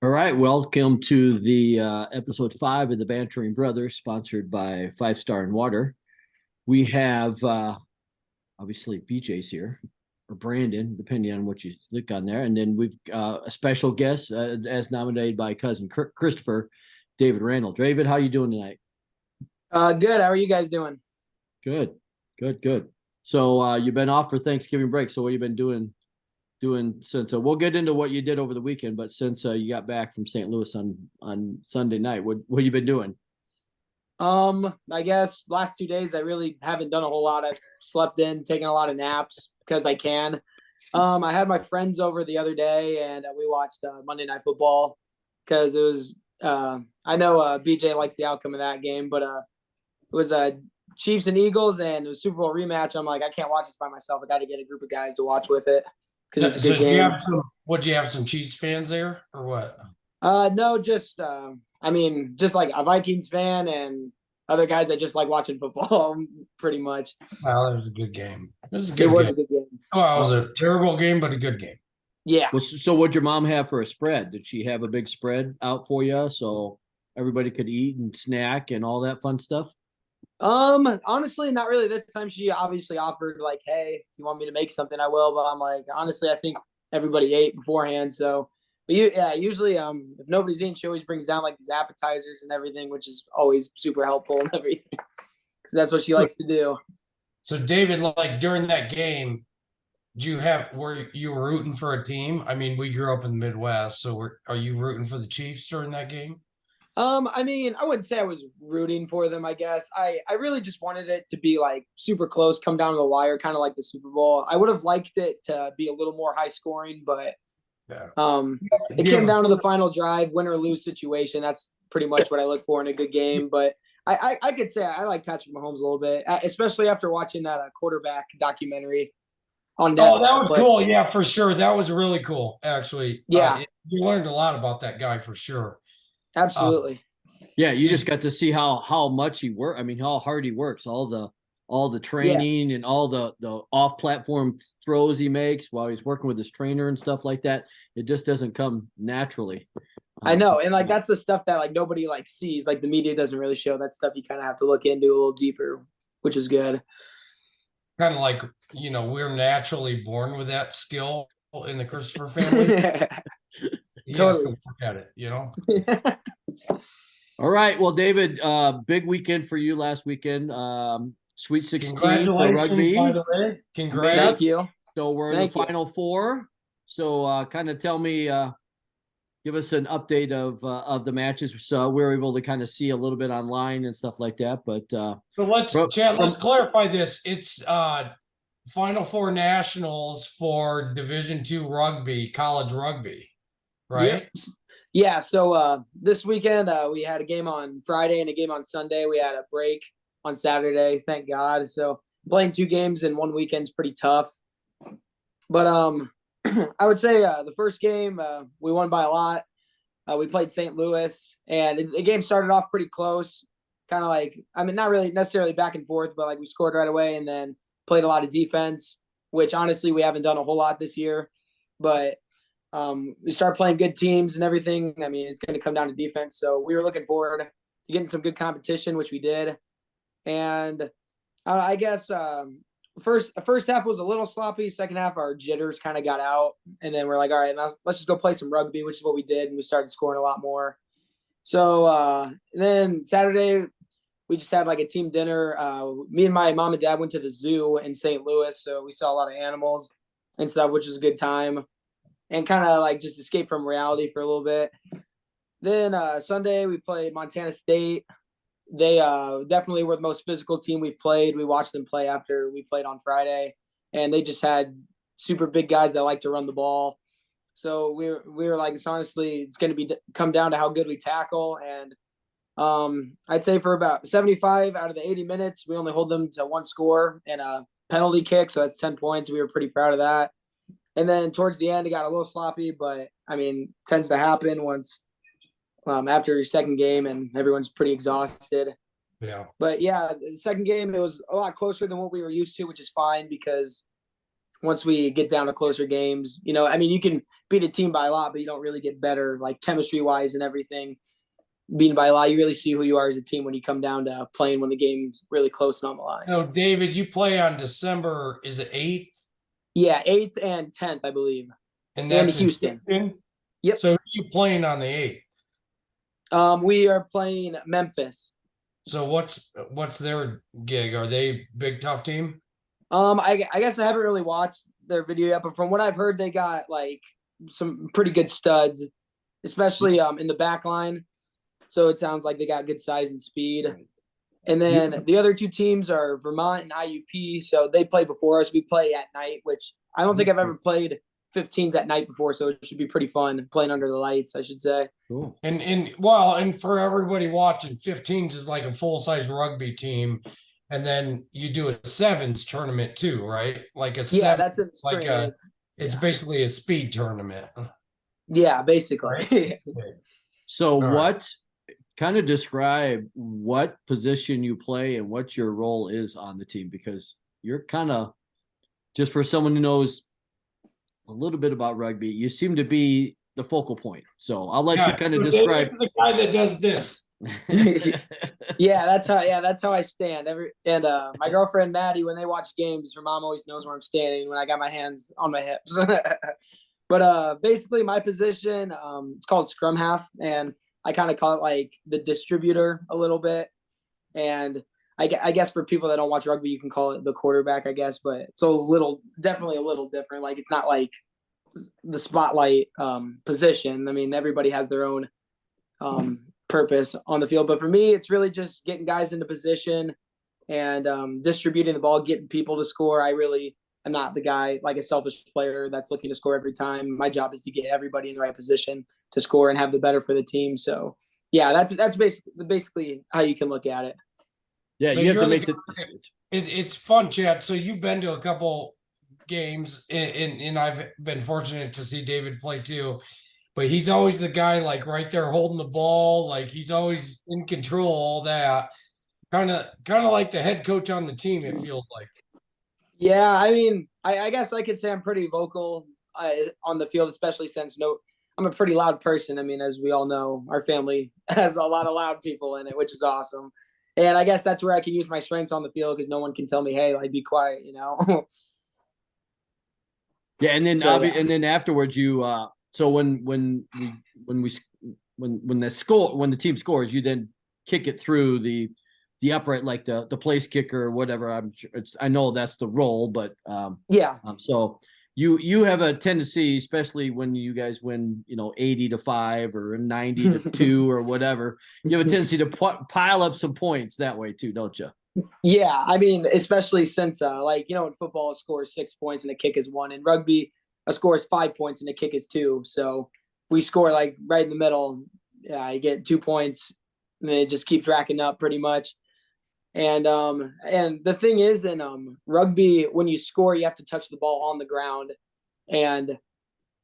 All right, welcome to the episode 5 of the Bantering Brothers, sponsored by Five Star and Water. We have obviously BJ's here, or Brandon, depending on what you look on there, and then we've a special guest as nominated by cousin Christopher, David Randall. David, how you doing tonight? Good. How are you guys doing? Good, good. So you've been off for Thanksgiving break. So what you been doing since we'll get into what you did over the weekend, but since you got back from St. Louis on Sunday night, what you been doing? I guess last 2 days I really haven't done a whole lot. I've slept in, taken a lot of naps because I can. I had my friends over the other day and we watched Monday Night Football because it was I know BJ likes the outcome of that game, but it was Chiefs and Eagles and it was Super Bowl rematch. I'm like, I can't watch this by myself. I got to get a group of guys to watch with it because it's a So good do you game. have do you have some Chiefs fans there or what? No, just I mean, just like a Vikings fan and other guys that just like watching football, pretty much. Well, it was a good game. It was a It good was game. a good game. Well, it was a terrible game, but a good game. Yeah. Well, so what'd your mom have for a spread? Did she have a big spread out for you so everybody could eat and snack and all that fun stuff? Honestly, not really. This time she obviously offered like, hey, if you want me to make something, I will. But I'm like, honestly, I think everybody ate beforehand. So but usually if nobody's eating, she always brings down like these appetizers and everything, which is always super helpful and everything. Because that's what she likes to do. So David, like during that game, were you rooting for a team? I mean, we grew up in the Midwest, so are you rooting for the Chiefs during that game? I mean, I wouldn't say I was rooting for them, I guess. I really just wanted it to be like super close, come down to the wire, kind of like the Super Bowl. I would have liked it to be a little more high scoring, but Yeah. it came down to the final drive, win or lose situation. That's pretty much what I look for in a good game. But I could say I like Patrick Mahomes a little bit, especially after watching that quarterback documentary on Netflix. Oh, that was cool. Yeah, for sure. That was really cool, actually. Yeah, You learned a lot about that guy for sure. absolutely. Yeah, you just got to see how much he worked. I mean, how hard he works, all the Yeah, training and all the off platform throws he makes while he's working with his trainer and stuff like that. It just doesn't come naturally. I know. And like that's the stuff that like nobody like sees. Like the media doesn't really show that stuff. You kind of have to look into a little deeper, which is good. Kind of like, we're naturally born with that skill in the Christopher family. He has to Totally. work at it. All right. Well, David, big weekend for you last weekend. Sweet 16 for Congratulations, rugby. by the way. Thank Congrats. you. So we're in the final four. So kind of tell me, give us an update of the matches. So we were able to kind of see a little bit online and stuff like that. But let's clarify this. It's Final Four Nationals for Division II rugby, college rugby, right? Yep. Yeah. So this weekend we had a game on Friday and a game on Sunday. We had a break on Saturday, thank God. So playing 2 games in one weekend is pretty tough. But I would say the first game we won by a lot. We played St. Louis, and the game started off pretty close. Kind of like, I mean, not really necessarily back and forth, but like we scored right away and then played a lot of defense, which honestly we haven't done a whole lot this year. But we start playing good teams and everything. I mean, it's going to come down to defense. So we were looking forward to getting some good competition, which we did. And I guess first half was a little sloppy. Second half, our jitters kind of got out, and then we're like, all right, let's just go play some rugby, which is what we did, and we started scoring a lot more. So then Saturday, we just had like a team dinner. Me and my mom and dad went to the zoo in St. Louis, so we saw a lot of animals and stuff, which was a good time, and kind of like just escape from reality for a little bit. Then Sunday, we played Montana State. They definitely were the most physical team we've played. We watched them play after we played on Friday, and they just had super big guys that like to run the ball. So we were like, it's going to come down to how good we tackle. And I'd say for about 75 out of the 80 minutes, we only hold them to one score and a penalty kick. So that's 10 points. We were pretty proud of that. And then towards the end, it got a little sloppy, but I mean, tends to happen once after your second game and everyone's pretty exhausted. Yeah. But yeah, the second game, it was a lot closer than what we were used to, which is fine because once we get down to closer games. I mean, you can beat a team by a lot, but you don't really get better, like chemistry wise and everything. Beaten by a lot, you really see who you are as a team when you come down to playing when the game's really close and on the line. No, David, you play on December, is it 8th? Yeah, 8th and 10th, I believe. And And that's Houston. in Houston? Yep. So who are you playing on the 8th? We are playing Memphis. So what's their gig? Are they big tough team? I guess I haven't really watched their video yet, but from what I've heard, they got like some pretty good studs, especially in the back line. So it sounds like they got good size and speed. And then the other two teams are Vermont and IUP. So they play before us. We play at night, which I don't think I've ever played 15s at night before. So it should be pretty fun playing under the lights, I should say. Cool. And for everybody watching, 15s is like a full-size rugby team. And then you do a sevens tournament too, right? Like a Yeah, that's in spring. like it's basically a speed tournament. Yeah, basically. So All what kind of describe what position you play and what your role is on the team? Because you're kind of, just for someone who knows a little bit about rugby, you seem to be the focal point. So I'll let you kind of describe. This is the guy that does this. Yeah, that's how I stand. My girlfriend Maddie, when they watch games, her mom always knows where I'm standing when I got my hands on my hips. But basically my position, it's called scrum half, and I kind of call it like the distributor a little bit. And I guess for people that don't watch rugby, you can call it the quarterback, I guess, but it's definitely a little different. Like, it's not like the spotlight position. I mean, everybody has their own purpose on the field, but for me, it's really just getting guys into position and distributing the ball, getting people to score. I'm not the guy, like a selfish player that's looking to score every time. My job is to get everybody in the right position to score and have the better for the team. So yeah, that's basically how you can look at it. Yeah, So you have to you're make it's fun, Chad. So you've been to a couple games, and I've been fortunate to see David play too. But he's always the guy like right there holding the ball, like he's always in control, all that. Kind of like the head coach on the team, it feels like. Yeah, I mean, I guess I could say I'm pretty vocal on the field, especially since I'm a pretty loud person. I mean, as we all know, our family has a lot of loud people in it, which is awesome. And I guess that's where I can use my strengths on the field, because no one can tell me, hey, like, be quiet, Yeah, and then So, and then afterwards you so when the team scores, you then kick it through the upright, like the place kicker or whatever. I know that's the role, but yeah. So you have a tendency, especially when you guys win, 80-5 or 90-2 or whatever, you have a tendency to pile up some points that way too, don't you? Yeah, I mean, especially since in football, a score is 6 points and a kick is 1. In rugby, a score is 5 points and a kick is 2. So if we score like right in the middle, yeah, you get 2 points, and it just keeps racking up pretty much. And the thing is, in rugby, when you score, you have to touch the ball on the ground, and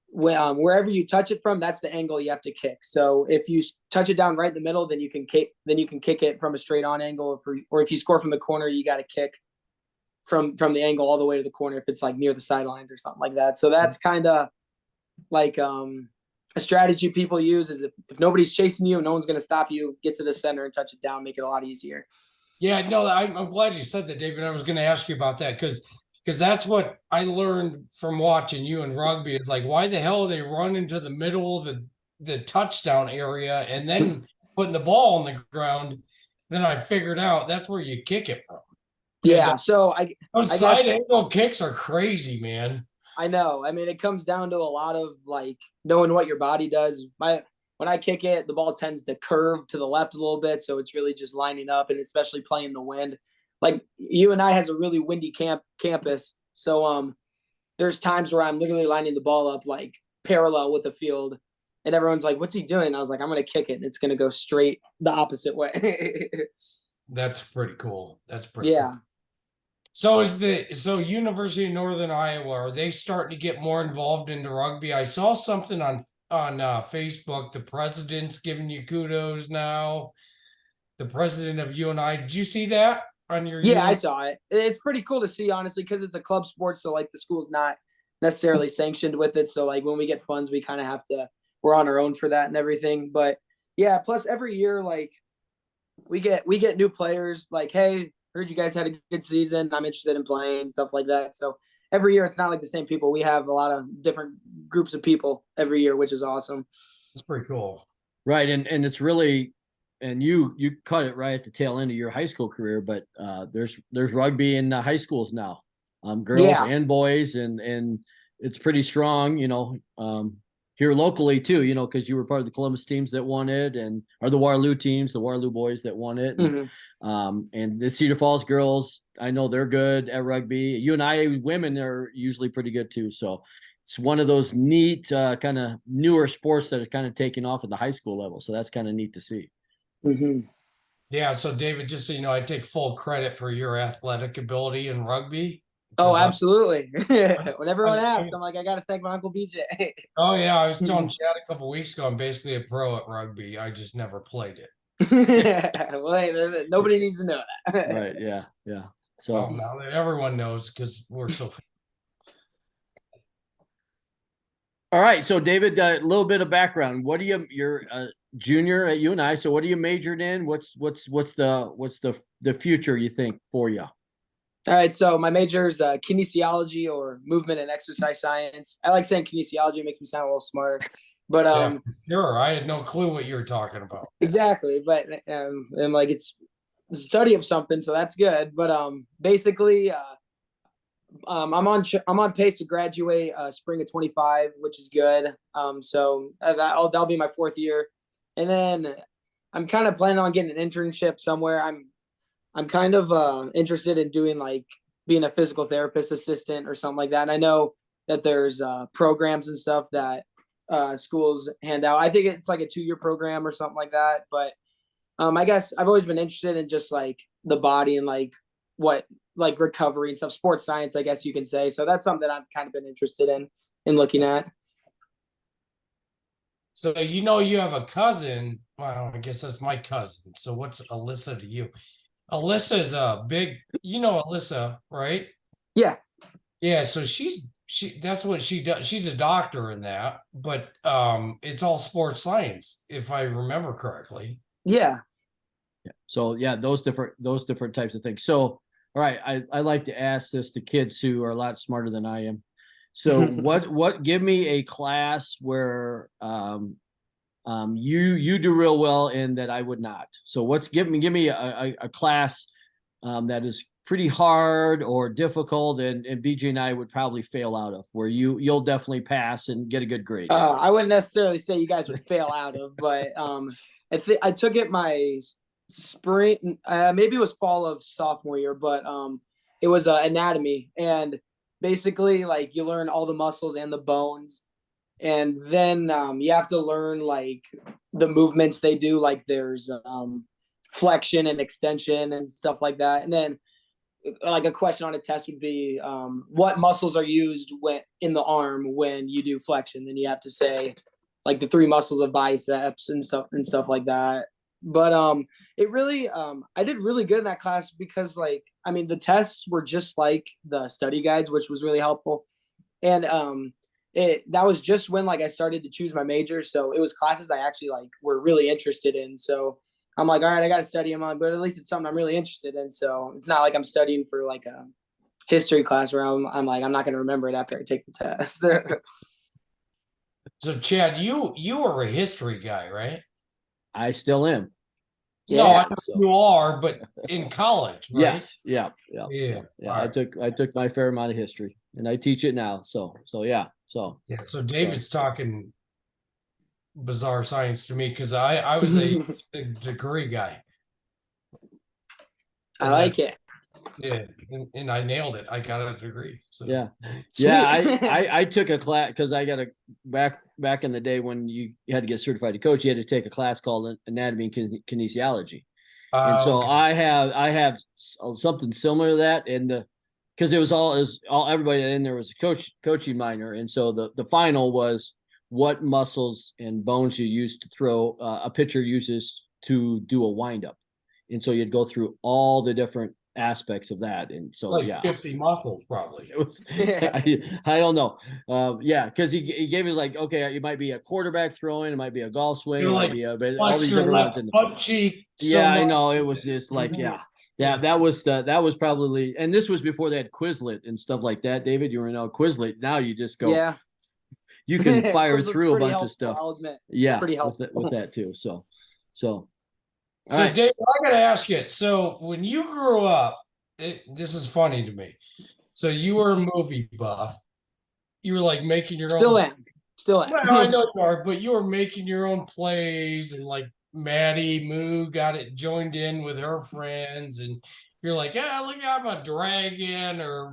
wherever you touch it from, that's the angle you have to kick. So if you touch it down right in the middle, then you can kick it from a straight on angle. Or if you score from the corner, you got to kick from the angle all the way to the corner if it's like near the sidelines or something like that. So that's kind of like a strategy people use is if nobody's chasing you, no one's going to stop you, get to the center and touch it down, make it a lot easier. Yeah, no, I'm glad you said that, David. I was going to ask you about that because that's what I learned from watching you in rugby. It's like, why the hell are they running to the middle of the touchdown area and then putting the ball on the ground? Then I figured out that's where you kick it from. Yeah, so those side angle kicks are crazy, man. I know. I mean, it comes down to a lot of like knowing what your body does. When I kick it, the ball tends to curve to the left a little bit, so it's really just lining up, and especially playing the wind. Like UNI has a really windy campus, so there's times where I'm literally lining the ball up like parallel with the field, and everyone's like, "What's he doing?" I was like, "I'm gonna kick it, and it's gonna go straight the opposite way." That's pretty cool. That's pretty yeah. cool. So University of Northern Iowa, are they starting to get more involved into rugby? I saw something on Facebook. The president's giving you kudos now. The president of UNI. Did you see that? on your Yeah, I uniform? saw it. It's pretty cool to see, honestly, because it's a club sport. So like the school's not necessarily sanctioned with it. So like when we get funds, we kind of have to, we're on our own for that and everything. But yeah, plus every year, like we get new players. Like, hey, heard you guys had a good season. I'm interested in playing, stuff like that. So every year, it's not like the same people. We have a lot of different groups of people every year, which is awesome. It's pretty cool. Right. And it's really, and you cut it right at the tail end of your high school career, but there's rugby in high schools now, girls Yeah. and boys, and it's pretty strong, here locally too, because you were part of the Columbus teams that won it, and or the Waterloo teams, the Waterloo boys that won it, and the Cedar Falls girls, I know they're good at rugby. UNI women are usually pretty good too, so it's one of those neat kind of newer sports that is kind of taking off at the high school level. So that's kind of neat to see. Yeah, so David, just so you know, I take full credit for your athletic ability in rugby. Oh, 'Cause absolutely. When everyone I- asks, I'm like, I got to thank my Uncle BJ. oh yeah, I was telling Chad a couple weeks ago, I'm basically a pro at rugby. I just never played it. Well, hey, nobody needs to know that. Right. Yeah. Yeah. So, Well, now that everyone knows because we're so. all right. So David, a little bit of background. What do you're a junior at UNI. So what are you majored in? What's the future you think for you? All right, so my major is kinesiology or movement and exercise science. I like saying kinesiology; it makes me sound a little smarter. But Yeah, for sure. I had no clue what you were talking about. exactly. But and like it's the study of something, so that's good. But basically, I'm on pace to graduate spring of 25, which is good. So that'll be my fourth year, and then I'm kind of planning on getting an internship somewhere. I'm kind of interested in doing like being a physical therapist assistant or something like that. And I know that there's programs and stuff that schools hand out. I think it's like a 2-year program or something like that. But I guess I've always been interested in just like the body and like what like recovery and stuff, sports science, I guess you can say. So that's something that I've kind of been interested in looking at. So you know you have a cousin. Well, I guess that's my cousin. So what's Alyssa to you? Alyssa is a big, you know Alyssa, right? Yeah. Yeah, so she that's what she does. She's a doctor in that, but it's all sports science, if I remember correctly. Yeah. Yeah. So yeah, those different types of things. So all right, I like to ask this to kids who are a lot smarter than I am. So what give me a class where you do real well in that I would not. So give me a class that is pretty hard or difficult and BJ and I would probably fail out of, where you'll definitely pass and get a good grade. I wouldn't necessarily say you guys would fail out of, but I took it my spring, maybe it was fall of sophomore year, but it was anatomy, and basically like you learn all the muscles and the bones, and then you have to learn like the movements they do, like there's flexion and extension and stuff like that, and then like a question on a test would be what muscles are used when in the arm when you do flexion. Then you have to say like the 3 muscles of biceps and stuff like that. But it really I did really good in that class because like I mean the tests were just like the study guides, which was really helpful. And that was just when like I started to choose my major, so it was classes I actually like were really interested in. So I'm like, all right, I got to study them on, but at least it's something I'm really interested in. So it's not like I'm studying for like a history class where I'm like, I'm not going to remember it after I take the test. So Chad, you were a history guy, right? I still am. No, I Yeah. know you are, but in college, right? Yes. Yeah. Yeah. Yeah. Yeah. All right. I took my fair amount of history and I teach it now. So yeah. So Yeah. So David's talking bizarre science to me because I was a degree guy. I like it. Yeah, and I nailed it. I got a degree. So yeah. Sweet. Yeah, I took a class because I got a back in the day when you had to get certified to coach, you had to take a class called anatomy and kinesiology. And so okay. I have something similar to that, and because it was all everybody in there was a coaching minor, and so the final was what muscles and bones you use to throw a pitcher uses to do a windup, and so you'd go through all the different aspects of that. And so, Like yeah, 50 muscles, probably. it was, I don't know. Yeah, because he gave us like, okay, it might be a quarterback throwing, it might be a golf swing, You're it might like, be all flex these your different left ones. And butt cheek. yeah, I much. know. It was just like, yeah, that was probably, and this was before they had Quizlet and stuff like that. David, you were in Quizlet. Now you just go, Yeah. you can fire Quizlet's through a pretty bunch helpful, of stuff. I'll admit. Yeah, It's pretty helpful. with that too. So, all So, right. Dave, I got to ask you. So, when you grew up, this is funny to me. So, you were a movie buff. You were like making your Still own. am. Still am. Well, I know you are, but you were making your own plays, and like Maddie Moo got it joined in with her friends, and you're like, yeah, look, I'm a dragon, or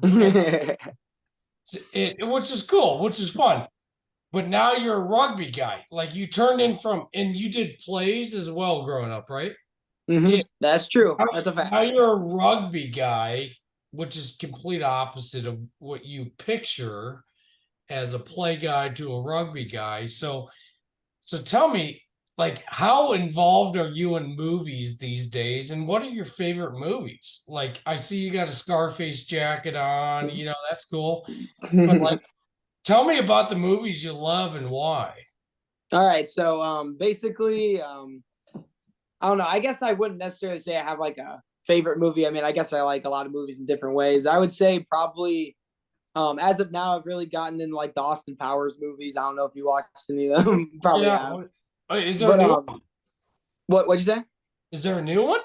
which is cool, which is fun. But now you're a rugby guy. Like you turned in from, and you did plays as well growing up, right? Yeah. That's true. Now, That's a fact. now you're a rugby guy, which is complete opposite of what you picture as a play guy to a rugby guy. So tell me, like, how involved are you in movies these days, and what are your favorite movies? Like, I see you got a Scarface jacket on, that's cool. But like, tell me about the movies you love and why. All right. So basically, I don't know. I guess I wouldn't necessarily say I have like a favorite movie. I mean, I guess I like a lot of movies in different ways. I would say probably as of now, I've really gotten in like the Austin Powers movies. I don't know if you watched any of them. Probably have. Is there But a new one? what'd you say? Is there a new one?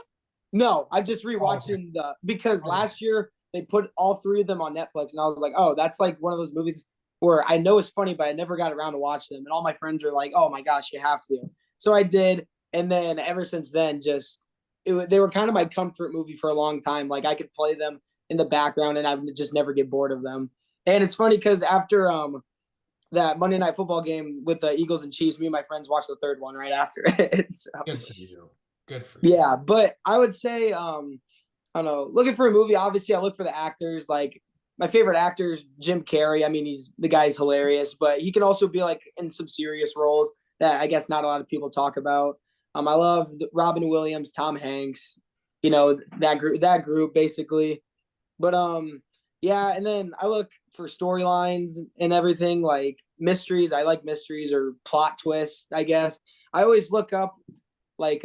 No, I'm just rewatching because last year they put all three of them on Netflix, and I was like, oh, that's like one of those movies where I know it's funny, but I never got around to watch them. And all my friends are like, oh my gosh, you have to. So I did, and then ever since then, they were kind of my comfort movie for a long time. Like I could play them in the background, and I would just never get bored of them. And it's funny because after that Monday Night Football game with the Eagles and Chiefs, me and my friends watched the third one right after it. So. Good for you. Good for you. Yeah, but I would say, I don't know, looking for a movie, obviously I look for the actors. Like my favorite actor is Jim Carrey. I mean, the guy's hilarious, but he can also be like in some serious roles that I guess not a lot of people talk about. I love Robin Williams, Tom Hanks, that group basically. But yeah, and then I look for storylines and everything, like mysteries. I like mysteries or plot twists, I guess. I always look up like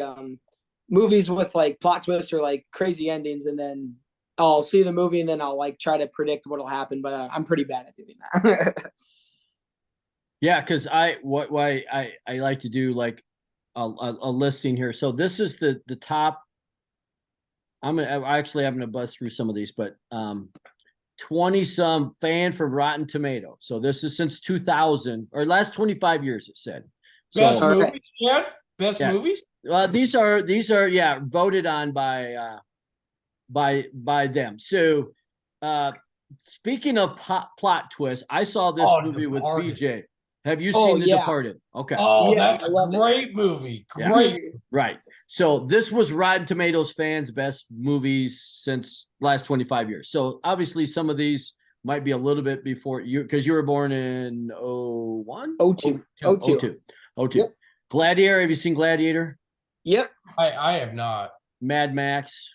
movies with like plot twists or like crazy endings, and then I'll see the movie and then I'll like try to predict what'll happen, but I'm pretty bad at doing that. Yeah, because I like to do like a listing here. So this is the top. I'm gonna buzz through some of these, but 20 some fan from Rotten Tomato. So this is since 2000 or last 25 years. It said. Best So, movies, yeah. Best Yeah. movies. These are voted on by them. So speaking of plot twists, I saw this movie Departed. with BJ. Have you seen The Departed? Okay. Oh, Yeah, that's I a love it. great movie. Yeah. Great. Right. So this was Rotten Tomatoes fans' best movies since last 25 years. So obviously some of these might be a little bit before you, because you were born in 01? 02. 02. Yep. Gladiator. Have you seen Gladiator? Yep. I have not. Mad Max.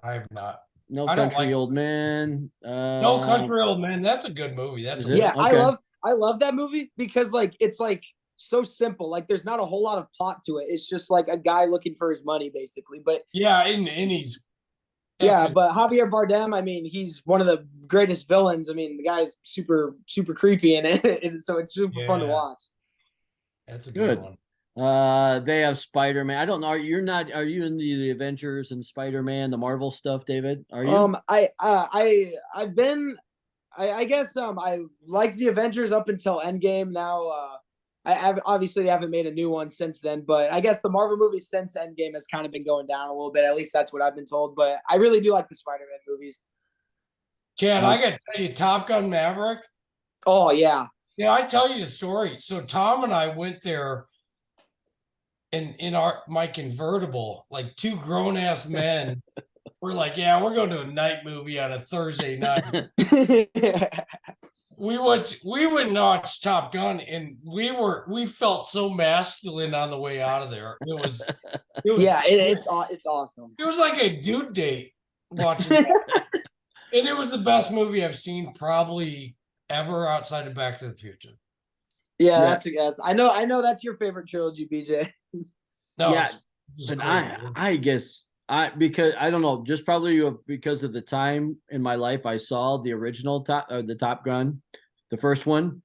I have not. No I don't Country like- Old Man. No Country Old Man. That's a good movie. That's Is a it? Yeah, Okay. I love that movie because like it's like so simple. Like there's not a whole lot of plot to it. It's just like a guy looking for his money basically. But yeah, and he's yeah, but Javier Bardem, I mean, he's one of the greatest villains. I mean, the guy's super creepy in it, and so it's super fun to Yeah. watch. that's a good Good. one. They have Spider-Man. I don't know. Are you in the Avengers and Spider-Man, the Marvel stuff, David? Are you? I've been I guess I like the Avengers up until Endgame. Now I haven't made a new one since then, but I guess the Marvel movies since Endgame has kind of been going down a little bit. At least that's what I've been told. But I really do like the Spider-Man movies. Chad, I got to tell you, Top Gun Maverick. Oh yeah. Yeah, I tell you the story. So Tom and I went there in my convertible, like two grown ass men. We're like, yeah, we're going to a night movie on a Thursday night. We went and watched Top Gun, and we felt so masculine on the way out of there. It was Yeah, it's awesome. It was like a dude date. watching that. And it was the best movie I've seen probably ever outside of Back to the Future. Yeah, Yeah. that's I know that's your favorite trilogy, BJ. No, Yeah, it's just but great. I guess because I don't know, just probably because of the time in my life I saw the original the Top Gun, the first one.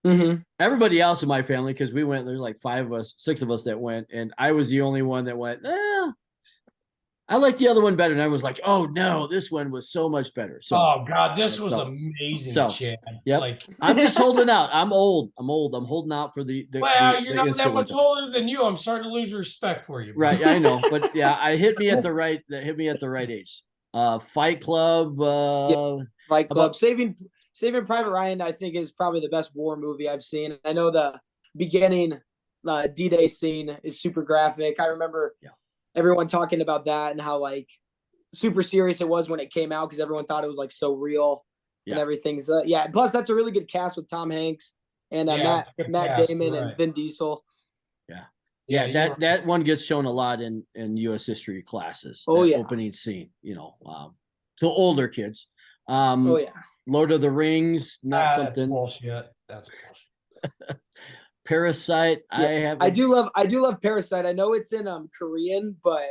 Mm-hmm. Everybody else in my family, because we went, there's like 6 of us that went, and I was the only one that went, I like the other one better. And I was like, oh no, this one was so much better. So, oh God, this was so- amazing, so, Chad. yep. Like, I'm just holding out. I'm old. I'm holding out for the well, you're not that instant much one. older than you. I'm starting to lose respect for you. bro. Right, I know, but yeah, I hit me at the right age. Fight Club. Fight Club. About- Saving Private Ryan, I think, is probably the best war movie I've seen. I know the beginning D-Day scene is super graphic. I remember everyone talking about that and how like super serious it was when it came out because everyone thought it was like so real and everything. So yeah, plus that's a really good cast with Tom Hanks and Matt cast, Damon right. and Vin Diesel. Yeah, that one gets shown a lot in U.S. history classes. Oh, yeah. Opening scene, so older kids. Oh yeah. Lord of the Rings, not That's something. bullshit. That's bullshit. Parasite, Yeah. I do love Parasite. I know it's in Korean, but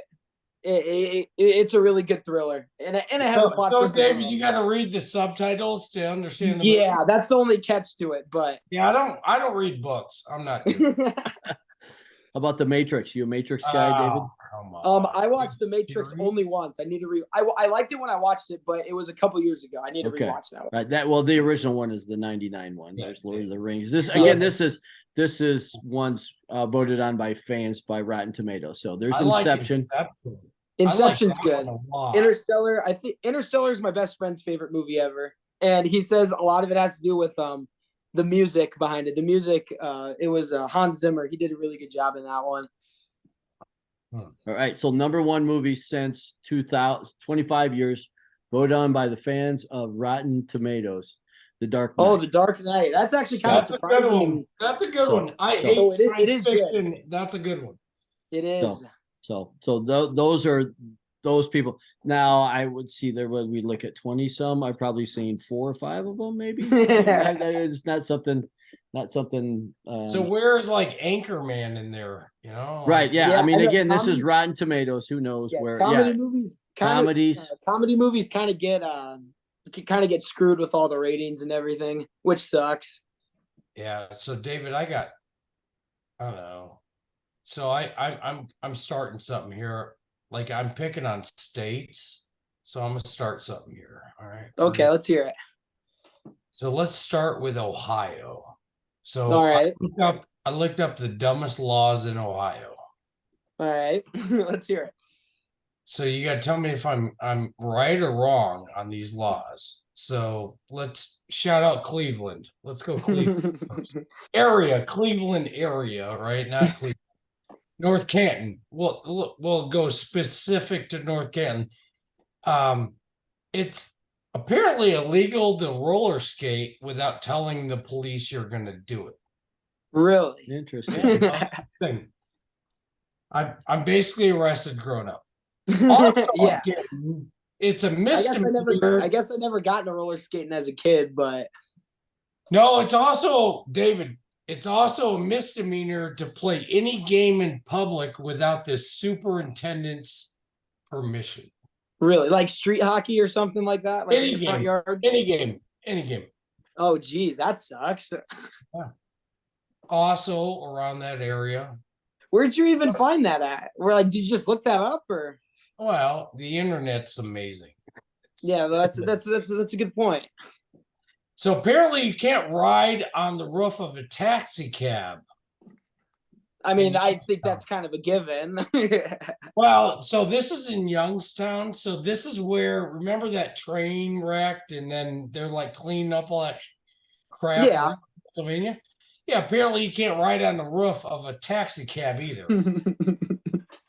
it's a really good thriller, and it has a plot So twist. David, you got to read the subtitles to understand the Yeah, movie. that's the only catch to it. But Yeah, I don't read books. I'm not good. How about the Matrix? You a Matrix guy, David? Come on. I watched The Matrix Series? only once. I need to I liked it when I watched it, but it was a couple years ago. I need to rewatch that one. Right. The original one is the 99 one. Yeah, There's Lord of yeah. the Rings. This is one's voted on by fans by Rotten Tomatoes. So there's Inception. Inception's I like that good. one a lot. Interstellar. I think Interstellar is my best friend's favorite movie ever, and he says a lot of it has to do with the music behind it. The music, it was Hans Zimmer. He did a really good job in that one. All right. So number one movie since 25 years, voted on by the fans of Rotten Tomatoes. The Dark Knight. Oh, The Dark Knight. That's actually kind of surprising. Good one. That's a good one. I hate science fiction. Good. That's a good one. It is. So those are those people. Now I would see there when we look at 20 some. I've probably seen 4 or 5 of them, maybe. It's not something. So where's like Anchorman in there? Right? Yeah. I mean, again, this is comedy, Rotten Tomatoes. Who knows where? Comedy movies. Comedy movies kind of get screwed with all the ratings and everything, which sucks. Yeah. So David, I don't know. So I'm starting something here. Like I'm picking on states. So I'm gonna start something here. All right. Okay, let's hear it. So let's start with Ohio. So all right. I looked up the dumbest laws in Ohio. All right. Let's hear it. So you got to tell me if I'm right or wrong on these laws. So let's shout out Cleveland. Let's go Cleveland. Cleveland area, right? Not Cleveland. North Canton. We'll go specific to North Canton. It's apparently illegal to roller skate without telling the police you're going to do it. Really? Interesting. I'm basically arrested grown up. Also, yeah. It's a misdemeanor. I guess I never got into roller skating as a kid, but no, it's also, David, it's also a misdemeanor to play any game in public without the superintendent's permission. Really? Like street hockey or something like that? Like any in the game. Front yard? Any game. Oh, geez, that sucks. Yeah. Also around that area. Where'd you even find that at? Did you just look that up or? Well, the internet's amazing. Yeah, that's a good point. So apparently you can't ride on the roof of a taxi cab. I mean, I think that's kind of a given. Well, so this is in Youngstown. So this is where, remember that train wrecked and then they're like cleaning up all that crap in Pennsylvania? Yeah, apparently you can't ride on the roof of a taxi cab either.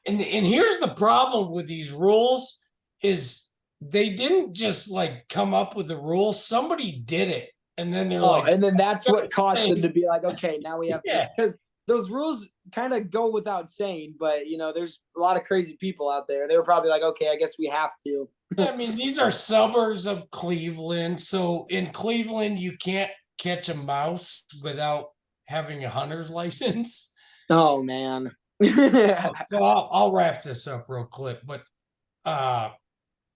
And here's the problem with these rules is they didn't just like come up with the rules. Somebody did it. And then they're and then that's what caused them to be like, okay, now we have yeah. because those rules kind of go without saying, but there's a lot of crazy people out there. They were probably like, okay, I guess we have to. I mean, these are suburbs of Cleveland. So in Cleveland, you can't catch a mouse without having a hunter's license. Oh man. So I'll wrap this up real quick. But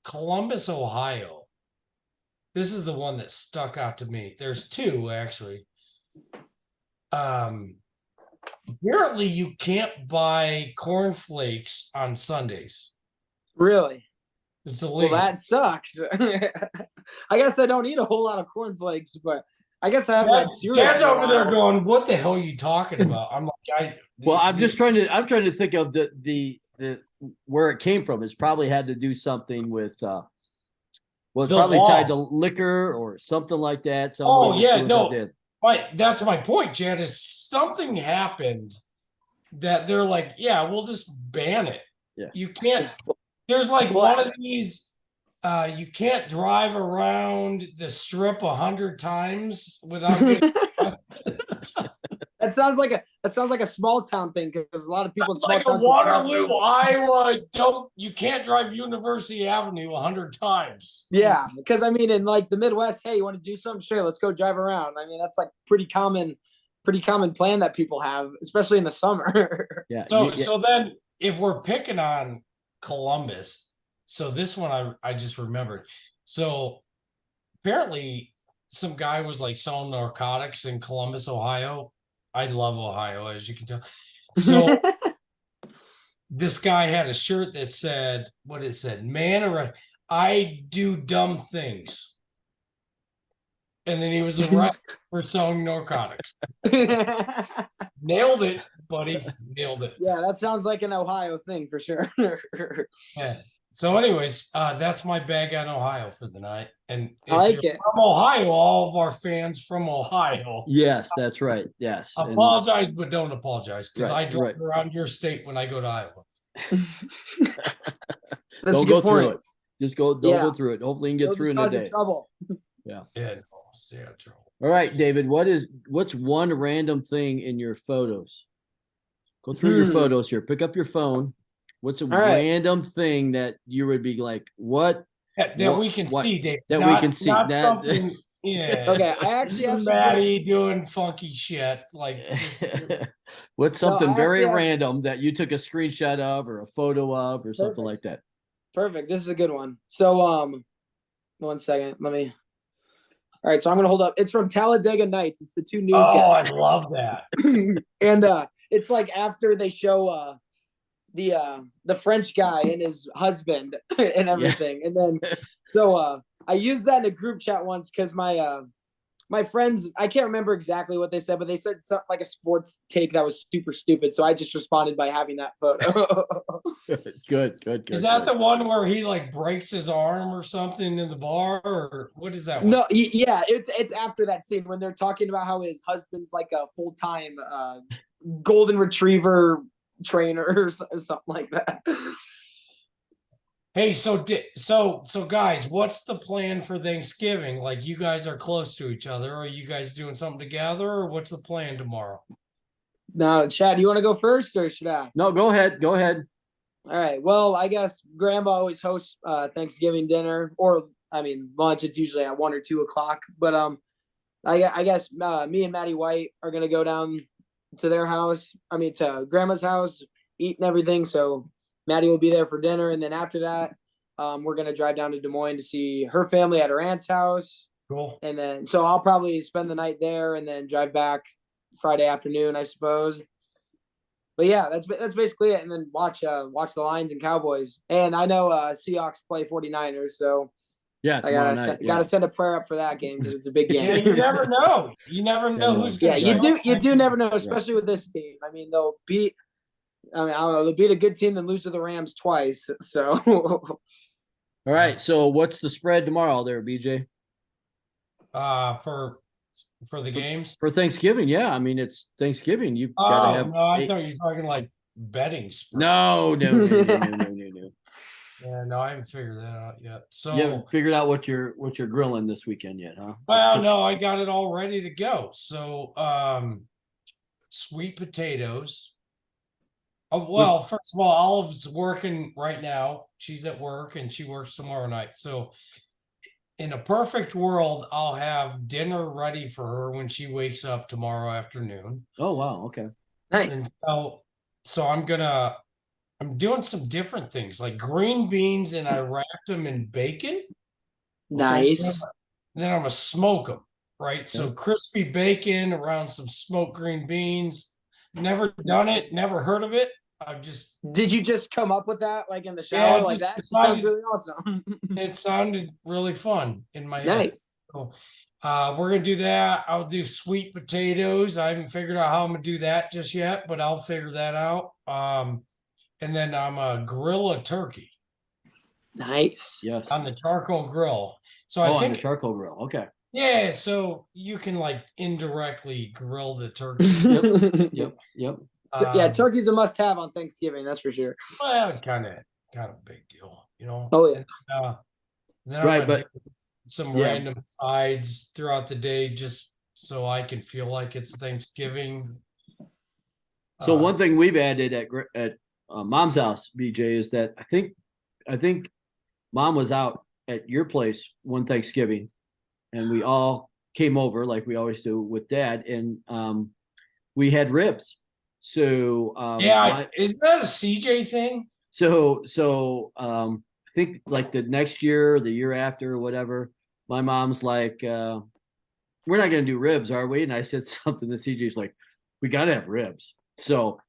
Columbus, Ohio. This is the one that stuck out to me. There's two actually. Apparently you can't buy cornflakes on Sundays. Really? It's Well, illegal. that sucks. I guess I don't eat a whole lot of cornleds, but I guess I haven't had cereal. Dad's in a over there while. going, "What the hell are you talking about?" I'm like, I'm trying to think of the where it came from. It's probably had to do something with it's The probably law. tied to liquor or something like that. Oh, Someone was yeah, doing no. something. That's my point, Chad. Is something happened that they're like, yeah, we'll just ban it. Yeah. You can't. There's like one of these. You can't drive around the strip 100 times without getting. That sounds like a small town thing because a lot of people in It's small like a towns. Waterloo, Iowa. You can't drive University Avenue 100 times. Yeah, because I mean, in like the Midwest, hey, you want to do something? Sure, let's go drive around. I mean, that's like pretty common plan that people have, especially in the summer. Yeah. So then, if we're picking on Columbus, so this one I just remembered. So apparently, some guy was like selling narcotics in Columbus, Ohio. I love Ohio, as you can tell. So this guy had a shirt that said, what it said, "Man, I do dumb things." And then he was arrested for selling narcotics. Nailed it, buddy. Nailed it. Yeah, that sounds like an Ohio thing for sure. Yeah. So, anyways, that's my bag on Ohio for the night. And if I like you're it. from Ohio, all of our fans from Ohio. Yes, that's right. Yes. Apologize, but don't apologize because Right, I drive right. around your state when I go to Iowa. That's a Don't good go through point. it. Just don't go through it. Hopefully you can You'll get through just in a cause you day. trouble. Yeah, no, stay out of trouble. All right, David, what's one random thing in your photos? Go through your photos here. Pick up your phone. What's a random thing that you would be like, what? That we can see, Dave. That we can see. Not That something. Yeah. Okay, I actually have some Maddie doing funky shit. Like, what's something I very actually have- random that you took a screenshot of or a photo of or something like that? Perfect. This is a good one. So, 1 second. Let me. All right, so I'm gonna hold up. It's from Talladega Nights. It's the two news guys. I love that. And it's like after they show the French guy and his husband and everything. And then so I used that in a group chat once because my friends, I can't remember exactly what they said, but they said something like a sports take that was super stupid. So I just responded by having that photo. Good. Is that the one where he like breaks his arm or something in the bar, or what is that one? No, yeah, it's after that scene when they're talking about how his husband's like a full-time golden retriever trainer or something like that. Hey, so guys, what's the plan for Thanksgiving? Like, you guys are close to each other. Are you guys doing something together, or what's the plan tomorrow? Now, Chad, you want to go first or should I? No, go ahead. Go ahead. All right. Well, I guess Grandma always hosts Thanksgiving dinner, or I mean lunch. It's usually at 1 or 2 o'clock. But I guess me and Maddie White are gonna go down to their house. I mean, to Grandma's house, eat and everything. So Maddie will be there for dinner, and then after that, we're gonna drive down to Des Moines to see her family at her aunt's house. Cool. And then, so I'll probably spend the night there, and then drive back Friday afternoon, I suppose. But yeah, that's basically it. And then watch the Lions and Cowboys. And I know Seahawks play 49ers, so yeah, I gotta send a prayer up for that game because it's a big game. Yeah, you never know. You never know who's gonna. You do never know, especially with this team. I mean, they'll beat. I mean, I don't know. They'll beat a good team and lose to the Rams twice. So. All right. So what's the spread tomorrow there, BJ? For the games for Thanksgiving. Yeah, I mean it's Thanksgiving. You've got to have. No, I thought you were talking like betting spreads. No. Yeah, no, I haven't figured that out yet. So you haven't figured out what you're grilling this weekend yet, huh? Well, no, I got it all ready to go. So sweet potatoes. Well, first of all, Olive's working right now. She's at work and she works tomorrow night. So in a perfect world, I'll have dinner ready for her when she wakes up tomorrow afternoon. Oh, wow. Okay. Nice. And so I'm doing some different things like green beans, and I wrapped them in bacon. Nice. And then I'm gonna smoke them, right? So Okay. crispy bacon around some smoked green beans. Never done it, never heard of it. I just Did you just come up with that like in the shower I like just that? Sounds decided really awesome. it sounded really fun in my head. Nice. So we're gonna do that. I'll do sweet potatoes. I haven't figured out how I'm gonna do that just yet, but I'll figure that out. And then I'm a grill a turkey Nice. Yes. on the charcoal grill. So Oh, I on the think charcoal grill. Okay. yeah, so you can like indirectly grill the turkey. Yep. Yep. Yeah, turkey's a must-have on Thanksgiving. That's for sure. Well, kind of big deal, you know. Oh, yeah. And, then Right, I'm gonna but- do some Yeah. random sides throughout the day just so I can feel like it's Thanksgiving. So one thing we've added at Mom's house, BJ, is that I think Mom was out at your place one Thanksgiving, and we all came over like we always do with Dad, and we had ribs. So is that a CJ thing? So I think like the next year or the year after or whatever, my mom's like, we're not gonna do ribs, are we? And I said something to CJ's like, we gotta have ribs. So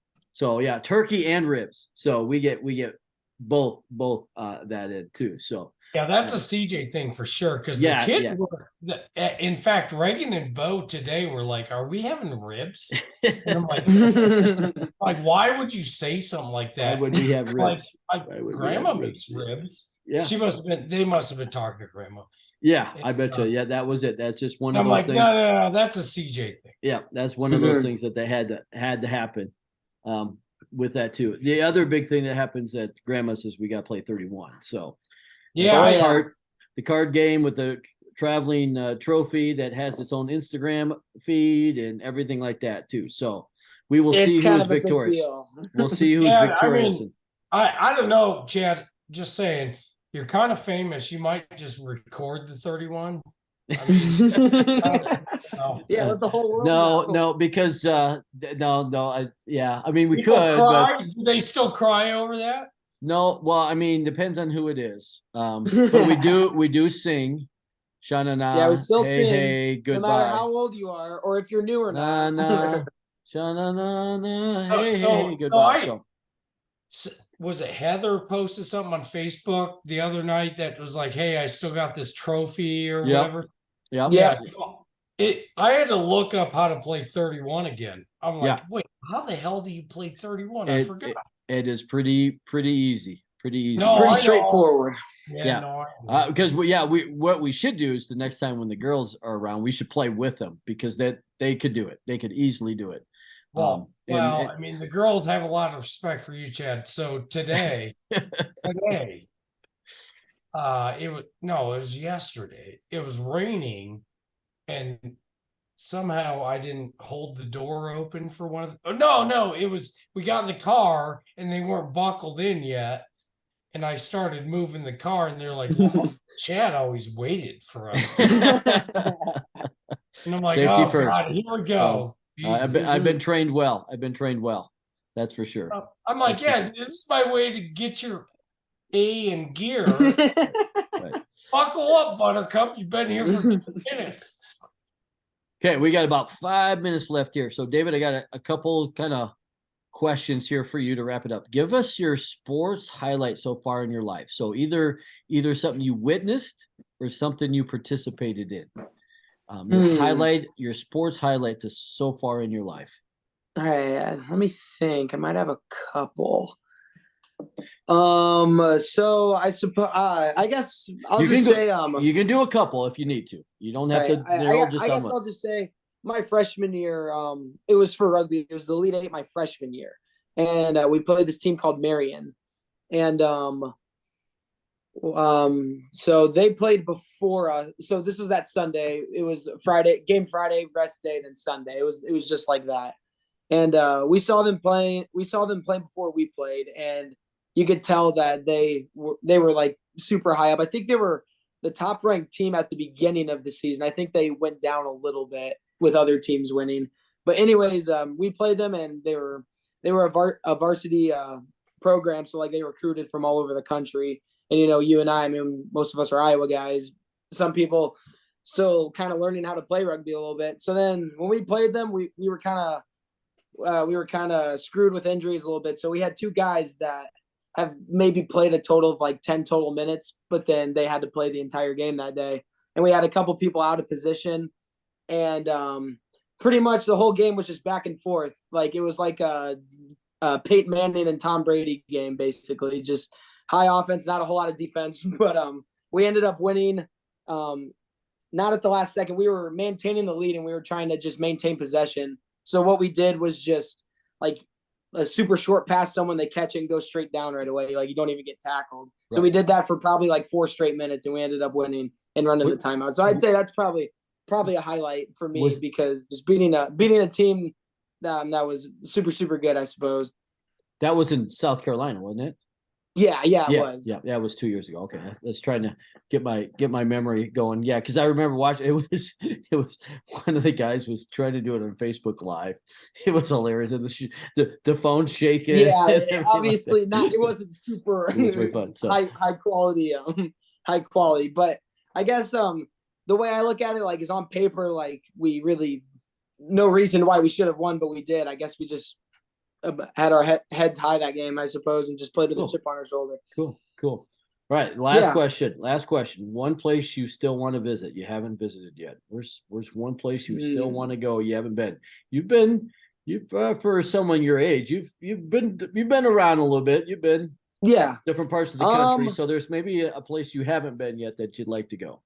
yeah, turkey and ribs. So we get both that in too. So Yeah, that's a CJ thing for sure. Because Yeah, the kids yeah. were, in fact, Reagan and Bo today were like, "Are we having ribs?" And I'm like, why would you say something like why that? would we have ribs? Like Why would we grandma have makes ribs? ribs. Yeah. They must have been talking to grandma. Yeah, I bet you. Yeah, that was it. That's just one And of I'm those like, things. no, that's a CJ thing. Yeah, that's one of those Mhm. things that they had to happen with that too. The other big thing that happens at grandma's is we got to play 31. So Yeah, Oh, yeah. the card game with the traveling trophy that has its own Instagram feed and everything like that too. So we will It's see kind who's of a big victorious. deal. We'll see who's Yeah, I victorious. mean, I don't know, Chad. Just saying, you're kind of famous. You might just record the 31. I mean, no. Yeah, let the whole world no, know. no, because I mean we People could, cry. but Do they still cry over that? no, well, I mean, depends on who it is. But we do sing. Sha-na-na, Yeah, we still hey, sing, hey, no goodbye. matter how old you are or if you're new or Na not. na, sha-na-na-na, hey, So hey, goodbye. was it Heather posted something on Facebook the other night that was like, "Hey, I still got this trophy or Yep. whatever." Yep. Yeah. So I had to look up how to play 31 again. I'm like, Yeah. wait, how the hell do you play 31? I It, forgot. it is pretty easy. Pretty easy. No, Pretty I know. straightforward. Yeah. No, I know. Because what we should do is the next time when the girls are around, we should play with them because they could do it. They could easily do it. Well, I mean, the girls have a lot of respect for you, Chad. So today, it was yesterday. It was raining, and somehow I didn't hold the door open for one of the. Oh, no, it was we got in the car and they weren't buckled in yet, and I started moving the car, and they're like, well, Chad always waited for us. And I'm like, Safety oh first. God, here we go. I've been trained well. That's for sure. I'm like, yeah, this is my way to get your A in gear. Right. Buckle up, Buttercup. You've been here for 10 minutes. Okay, we got about 5 minutes left here. So, David, I got a couple kind of questions here for you to wrap it up. Give us your sports highlight so far in your life. So either something you witnessed or something you participated in. Your sports highlight to so far in your life. All right, let me think. I might have a couple. So I suppose I guess I'll just say you can do a couple if you need to. You don't have to. I guess I'll just say my freshman year. It was for rugby. It was the Elite Eight my freshman year, and we played this team called Marion, and so they played before us. So this was that Sunday. It was Friday, rest day, then Sunday. It was just like that. and we saw them playing. We saw them play before we played, and you could tell that they were like super high up. I think they were the top ranked team at the beginning of the season. I think they went down a little bit with other teams winning. But anyways, we played them, and they were a varsity program, so like they recruited from all over the country. And you and I mean, most of us are Iowa guys. Some people still kind of learning how to play rugby a little bit. So then when we played them, we were kind of screwed with injuries a little bit. So we had two guys that have maybe played a total of like 10 total minutes, but then they had to play the entire game that day. And we had a couple people out of position, and pretty much the whole game was just back and forth. Like it was like a Peyton Manning and Tom Brady game, basically. Just high offense, not a whole lot of defense. But we ended up winning. Not at the last second. We were maintaining the lead, and we were trying to just maintain possession. So what we did was just like a super short pass someone, they catch it and go straight down right away. Like you don't even get tackled. Right. So we did that for probably like 4 straight minutes, and we ended up winning and running the timeout. So I'd say that's probably a highlight for me, because just beating a team that was super, super good, I suppose. That was in South Carolina, wasn't it? Yeah, it was. Yeah, that was 2 years ago. Okay, I was trying to get my memory going. Yeah, because I remember watching. It was one of the guys was trying to do it on Facebook Live. It was hilarious, and the phone shaking. Yeah, obviously like not. It wasn't super. It was really fun. So. high quality, but I guess the way I look at it, like, is on paper, like we really no reason why we should have won, but we did. I guess we just had our heads high that game, I suppose, and just played with a chip on our shoulder. Cool. All right, last question. One place you still want to visit, you haven't visited yet. Where's one place you still want to go, you haven't been? You've for someone your age, you've been around a little bit. You've been different parts of the country, so there's maybe a place you haven't been yet that you'd like to go.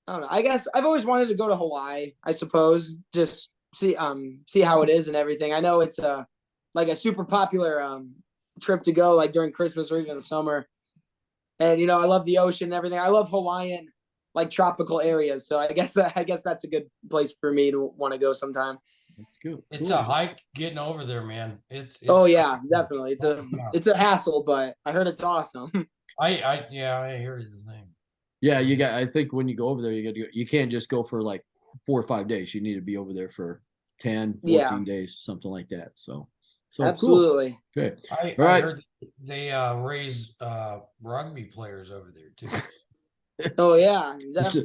I don't know. I guess I've always wanted to go to Hawaii, I suppose. Just see how it is and everything. I know it's like a super popular trip to go, like during Christmas or even the summer. And I love the ocean and everything. I love Hawaiian, like tropical areas. So I guess that's a good place for me to want to go sometime. That's good. It's a hike getting over there, man. It's yeah, definitely. It's a hassle, but I heard it's awesome. I hear the same. Yeah, I think when you go over there, you can't just go for like 4 or 5 days. You need to be over there for 10, 14 days, something like that. So absolutely. Cool. Okay. I heard they raise rugby players over there too. Oh yeah,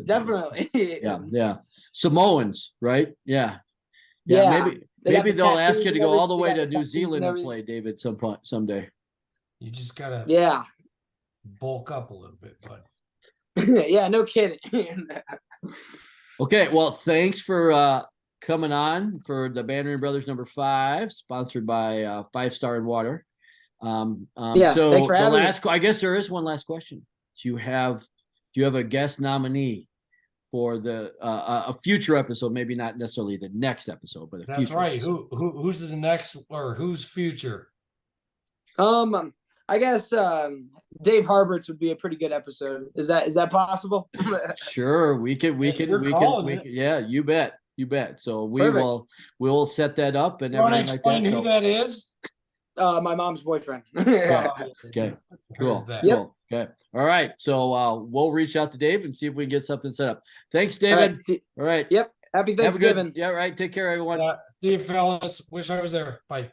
definitely. Yeah. Samoans, right? Yeah. Maybe they'll ask you to go all the way to New Zealand and play, David, someday. You just gotta bulk up a little bit, bud. Yeah, no kidding. Okay, well, thanks for coming on for the Bantering Brothers number 5, sponsored by 5 Star and Water. So thanks for having me. I guess there is one last question. Do you have a guest nominee for the a future episode? Maybe not necessarily the next episode, but that's right. Episode. Who's the next, or who's future? I guess Dave Harberts would be a pretty good episode. Is that possible? Sure, we can. Yeah, you bet. So we'll set that up and everything like that. Who that is? My mom's boyfriend. Okay. Cool. Yep. Cool. Okay. All right. So we'll reach out to Dave and see if we can get something set up. Thanks, David. All right. Yep. Happy Thanksgiving. Right. Take care, everyone. See you, fellas. Wish I was there. Bye.